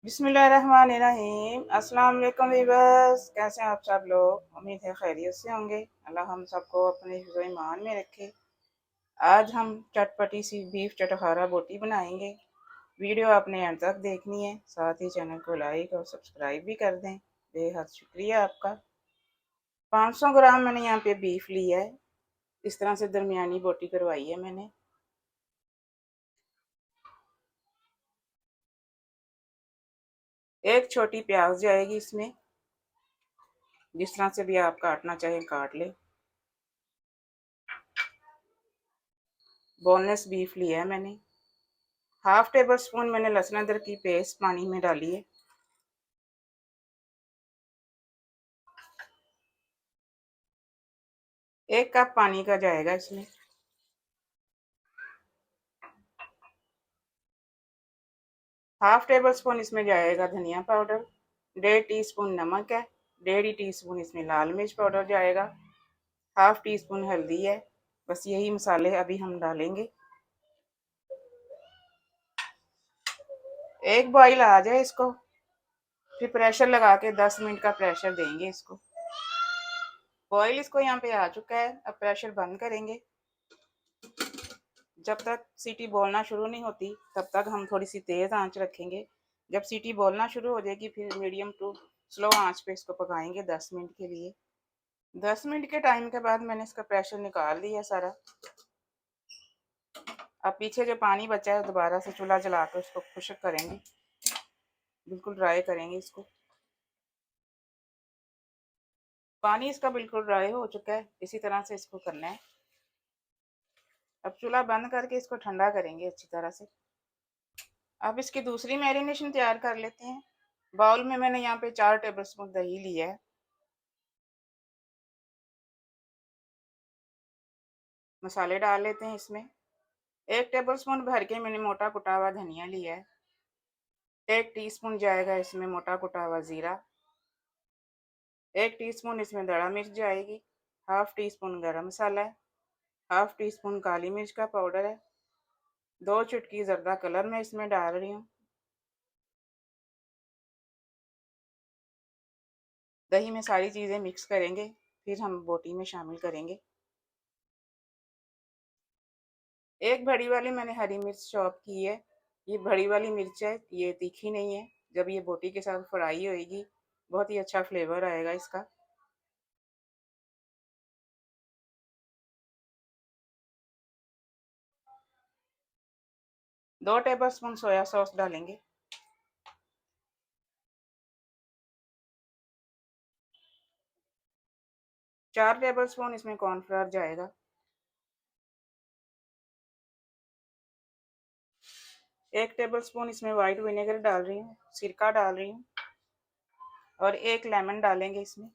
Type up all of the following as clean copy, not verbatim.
बिस्मिल्लाहिर्रहमानिर्रहीम। अस्सलाम वालेकुम वीवर्स, कैसे हैं आप सब लोग। उम्मीद है खैरियत से होंगे। अल्लाह हम सबको अपने हिफ्ज़ ईमान में रखे। आज हम चटपटी सी बीफ चटखारा बोटी बनाएंगे। वीडियो आपने अंत तक देखनी है, साथ ही चैनल को लाइक और सब्सक्राइब भी कर दें। बेहद शुक्रिया आपका। 500 ग्राम मैंने यहाँ पे बीफ लिया है। इस तरह से दरमियानी बोटी करवाई है मैंने। एक छोटी प्याज जाएगी इसमें, जिस तरह से भी आप काटना चाहें काट लें। बोनलेस बीफ लिया है मैंने। हाफ टेबल स्पून मैंने लहसुन अदरक की पेस्ट पानी में डाली है। एक कप पानी का जाएगा इसमें। हाफ टेबल स्पून इसमें जाएगा धनिया पाउडर। 1.5 टीस्पून नमक है। 1.5 टीस्पून इसमें लाल मिर्च पाउडर जाएगा। हाफ टी स्पून हल्दी है। बस यही मसाले अभी हम डालेंगे। एक बॉईल आ जाए इसको, फिर प्रेशर लगा के 10 मिनट का प्रेशर देंगे इसको। बॉईल इसको यहाँ पे आ चुका है। अब प्रेशर बंद करेंगे। जब तक सीटी बोलना शुरू नहीं होती तब तक हम थोड़ी सी तेज़ आंच रखेंगे। जब सीटी बोलना शुरू हो जाएगी फिर मीडियम टू स्लो आंच पे इसको पकाएंगे 10 मिनट के लिए। 10 मिनट के टाइम के बाद मैंने इसका प्रेशर निकाल दिया सारा। अब पीछे जो पानी बचा है दोबारा से चूल्हा जला कर उसको खुश्क करेंगे, बिल्कुल ड्राई करेंगे इसको। पानी इसका बिल्कुल ड्राई हो चुका है, इसी तरह से इसको करना है। अब चूल्हा बंद करके इसको ठंडा करेंगे अच्छी तरह से। अब इसकी दूसरी मैरिनेशन तैयार कर लेते हैं। बाउल में मैंने यहाँ पे 4 टेबल स्पून दही लिया है। मसाले डाल लेते हैं इसमें। 1 टेबल स्पून भर के मैंने मोटा कुटा हुआ धनिया लिया है। 1 टीस्पून जाएगा इसमें मोटा कुटा हुआ ज़ीरा। 1 टीस्पून इसमें दड़ा मिर्च जाएगी। हाफ टी स्पून गर्म मसाला है। हाफ टी स्पून काली मिर्च का पाउडर है। 2 चुटकी ज़र्दा कलर मैं इसमें डाल रही हूँ। दही में सारी चीज़ें मिक्स करेंगे, फिर हम बोटी में शामिल करेंगे। एक बड़ी वाली मैंने हरी मिर्च चॉप की है। ये बड़ी वाली मिर्च है, ये तीखी नहीं है। जब ये बोटी के साथ फ्राई होएगी बहुत ही अच्छा फ्लेवर आएगा इसका। 2 टेबल स्पून सोया सॉस डालेंगे। 4 टेबल स्पून इसमें कॉर्नफ्लावर जाएगा। 1 टेबल स्पून इसमें वाइट विनेगर डाल रही हूँ, सिरका डाल रही हूँ। और 1 लेमन डालेंगे इसमें,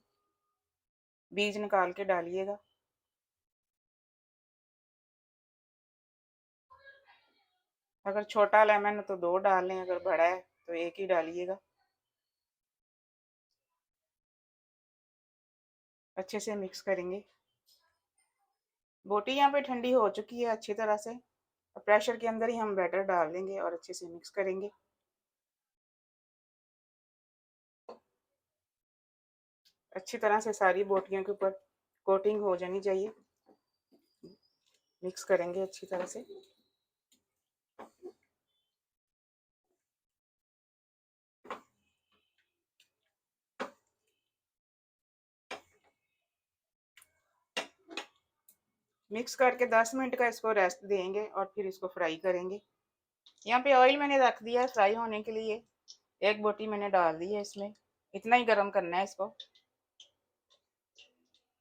बीज निकाल के डालिएगा। अगर छोटा लेमन है तो 2 डाल लें, अगर बड़ा है तो 1 ही डालिएगा। अच्छे से मिक्स करेंगे। बोटी यहाँ पे ठंडी हो चुकी है अच्छी तरह से। प्रेशर के अंदर ही हम बैटर डाल देंगे और अच्छे से मिक्स करेंगे। अच्छी तरह से सारी बोटियों के ऊपर कोटिंग हो जानी चाहिए। मिक्स करेंगे अच्छी तरह से। मिक्स करके 10 मिनट का इसको रेस्ट देंगे और फिर इसको फ्राई करेंगे। यहाँ पे ऑयल मैंने रख दिया है फ्राई होने के लिए। एक बोटी मैंने डाल दी है इसमें। इतना ही गर्म करना है इसको,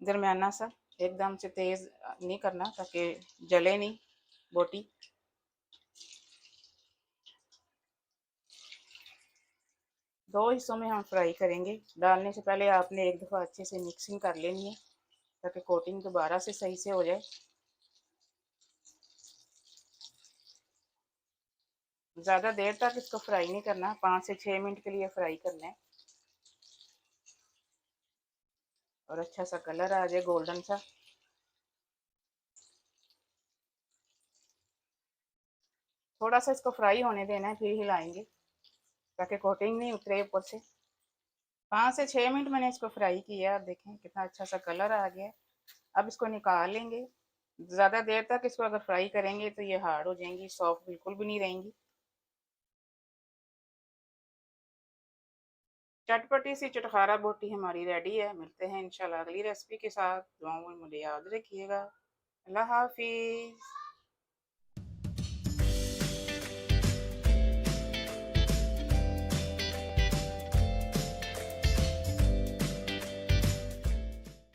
दरमियाना सा, एकदम से तेज़ नहीं करना ताकि जले नहीं बोटी। दो हिस्सों में हम फ्राई करेंगे। डालने से पहले आपने एक दफ़ा अच्छे से मिक्सिंग कर लेनी है ताकि कोटिंग दोबारा से सही से हो जाए। ज़्यादा देर तक इसको फ्राई नहीं करना, 5 से 6 मिनट के लिए फ्राई करना है और अच्छा सा कलर आ जाए गोल्डन सा। थोड़ा सा इसको फ्राई होने देना है, फिर हिलाएंगे। ताकि कोटिंग नहीं उतरे ऊपर से। 5 से 6 मिनट मैंने इसको फ्राई किया। देखें कितना अच्छा सा कलर आ गया। अब इसको निकाल लेंगे। ज़्यादा देर तक इसको अगर फ्राई करेंगे तो ये हार्ड हो जाएंगी, सॉफ्ट बिल्कुल भी नहीं रहेंगी। चटपटी सी चटखारा बोटी हमारी रेडी है। मिलते हैं इंशाल्लाह अगली रेसिपी के साथ। दुआओं में मुझे याद रखिएगा। अल्लाह हाफिज़।